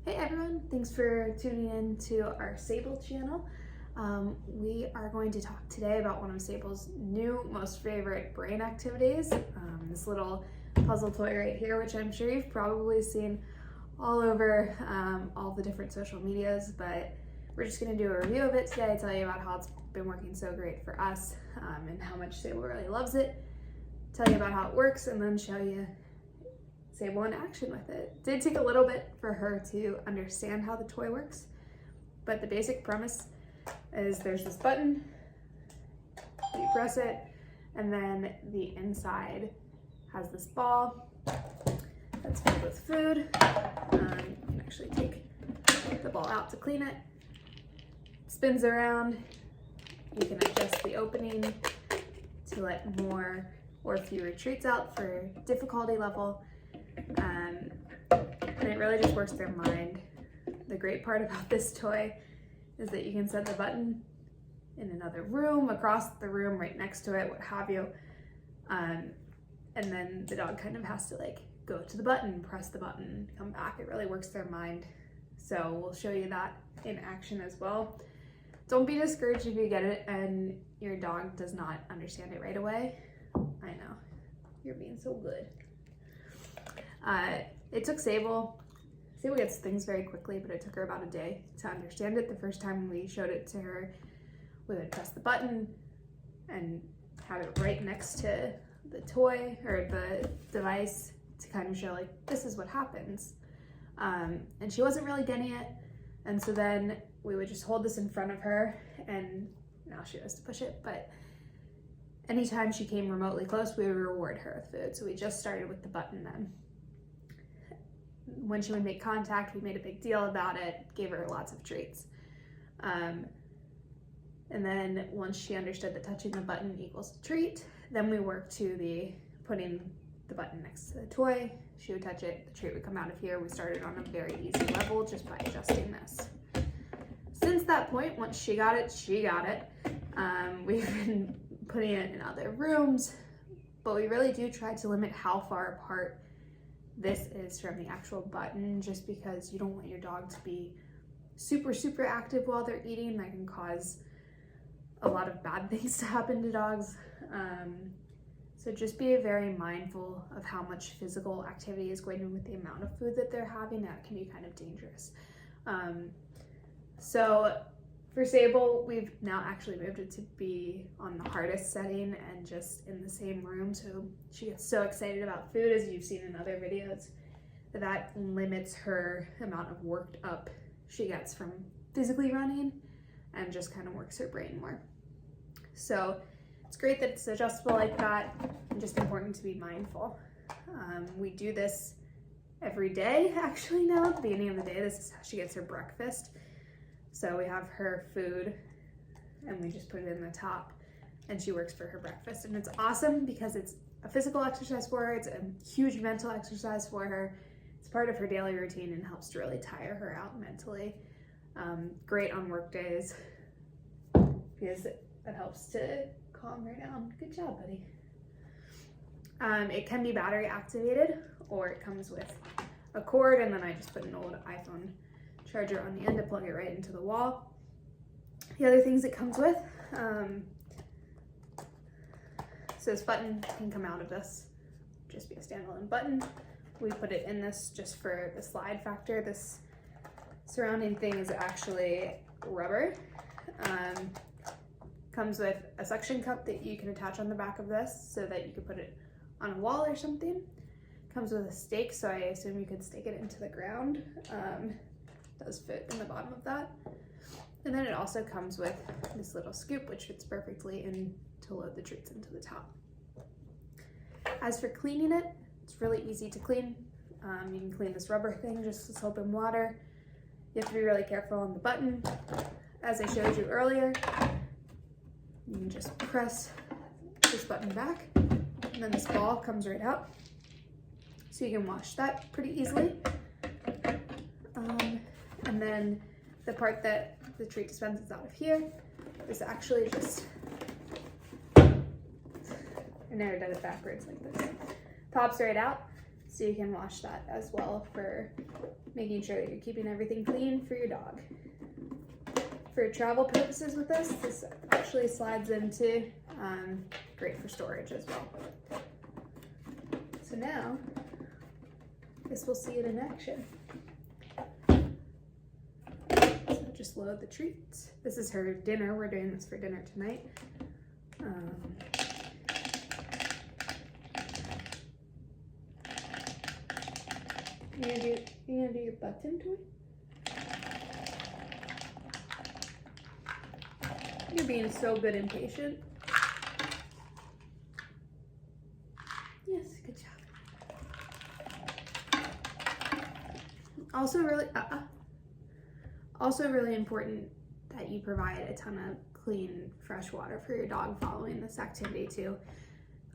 Hey everyone, thanks for tuning in to our Sable channel. We are going to talk today about one of Sable's new most favorite brain activities, this little puzzle toy right here, which I'm sure you've probably seen all over all the different social medias, but we're just going to do a review of it today, tell you about how it's been working so great for us and how much Sable really loves it, tell you about how it works, and then show you Sable in action with it. It did take a little bit for her to understand how the toy works, but the basic premise is there's this button, you press it, and then the inside has this ball that's filled with food. You can actually take the ball out to clean it. It spins around. You can adjust the opening to let more or fewer treats out for difficulty level. And it really just works their mind. The great part about this toy is that you can set the button in another room, across the room, right next to it, what have you. And then the dog kind of has to like go to the button, press the button, come back. It really works their mind. So we'll show you that in action as well. Don't be discouraged if you get it and your dog does not understand it right away. I know, you're being so good. It took Sable gets things very quickly, but it took her about a day to understand it. The first time we showed it to her, we would press the button and have it right next to the toy or the device to kind of show like, this is what happens. And she wasn't really getting it. And so then we would just hold this in front of her, and now she has to push it, but anytime she came remotely close, we would reward her with food. So we just started with the button then. When she would make contact, we made a big deal about it, gave her lots of treats. And then once she understood that touching the button equals a treat, then we worked to the putting the button next to the toy. She would touch it, the treat would come out of here. We started on a very easy level just by adjusting this. Since that point, once she got it, she got it. We've been putting it in other rooms, but we really do try to limit how far apart this is from the actual button, just because you don't want your dog to be super active while they're eating. That can cause a lot of bad things to happen to dogs. So just be very mindful of how much physical activity is going on with the amount of food that they're having. That can be kind of dangerous. So for Sable, we've now actually moved it to be on the hardest setting and just in the same room. So she gets so excited about food, as you've seen in other videos, that limits her amount of worked up she gets from physically running and just kind of works her brain more. So it's great that it's adjustable like that, and just important to be mindful. We do this every day actually now. At the beginning of the day, this is how she gets her breakfast. So we have her food and we just put it in the top and she works for her breakfast. And it's awesome because it's a physical exercise for her. It's a huge mental exercise for her. It's part of her daily routine and helps to really tire her out mentally. Great on work days because it helps to calm her down. Good job, buddy. It can be battery activated, or it comes with a cord, and then I just put an old iPhone charger on the end to plug it right into the wall. The other things it comes with, so this button can come out of this, just be a standalone button. We put it in this just for the slide factor. This surrounding thing is actually rubber. Comes with a suction cup that you can attach on the back of this so that you could put it on a wall or something. Comes with a stake, so I assume you could stake it into the ground. Does fit in the bottom of that. And then it also comes with this little scoop, which fits perfectly in to load the treats into the top. As for cleaning it, it's really easy to clean. You can clean this rubber thing just with soap and water. You have to be really careful on the button. As I showed you earlier, you can just press this button back, and then this ball comes right out. So you can wash that pretty easily. And then the part that the treat dispenses out of here is actually just, I never did it backwards like this. Pops right out, So you can wash that as well for making sure that you're keeping everything clean for your dog. For travel purposes with this actually slides into, great for storage as well. So now, this we'll see it in action. So just load the treats. This is her dinner. We're doing this for dinner tonight. You gonna do your button toy? You're being so good and patient. Yes, good job. Also really important that you provide a ton of clean, fresh water for your dog following this activity too.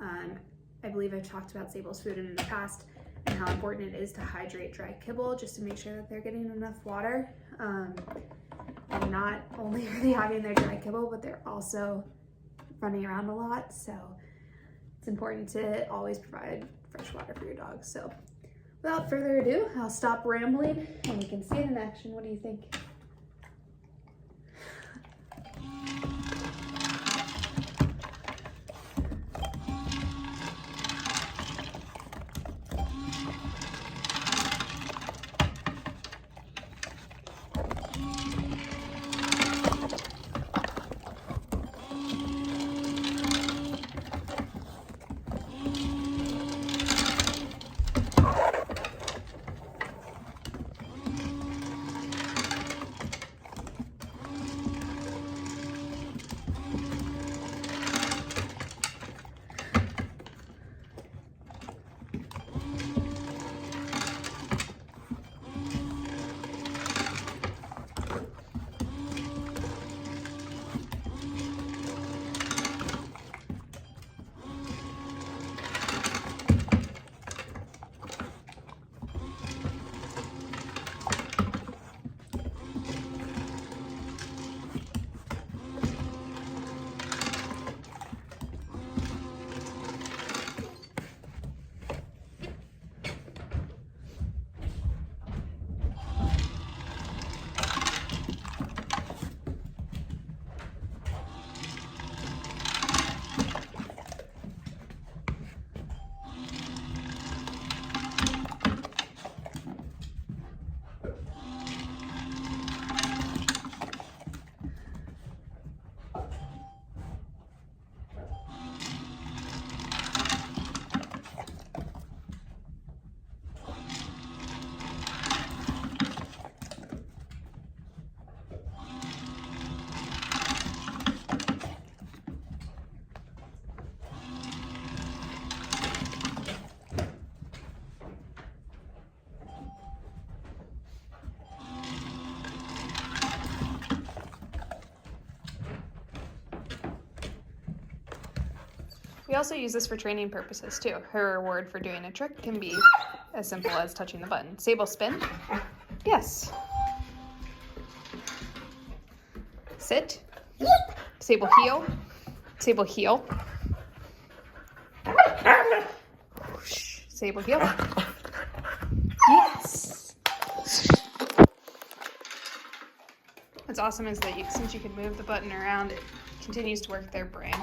I believe I've talked about Sable's food in the past and how important it is to hydrate dry kibble just to make sure that they're getting enough water. And not only are they having their dry kibble, but they're also running around a lot. So it's important to always provide fresh water for your dog. So without further ado, I'll stop rambling and we can see it in action. What do you think? We also use this for training purposes too. Her reward for doing a trick can be as simple as touching the button. Sable, spin. Yes. Sit. Sable, heel. Sable, heel. Sable, heel. Yes. What's awesome is that since you can move the button around, it continues to work their brain.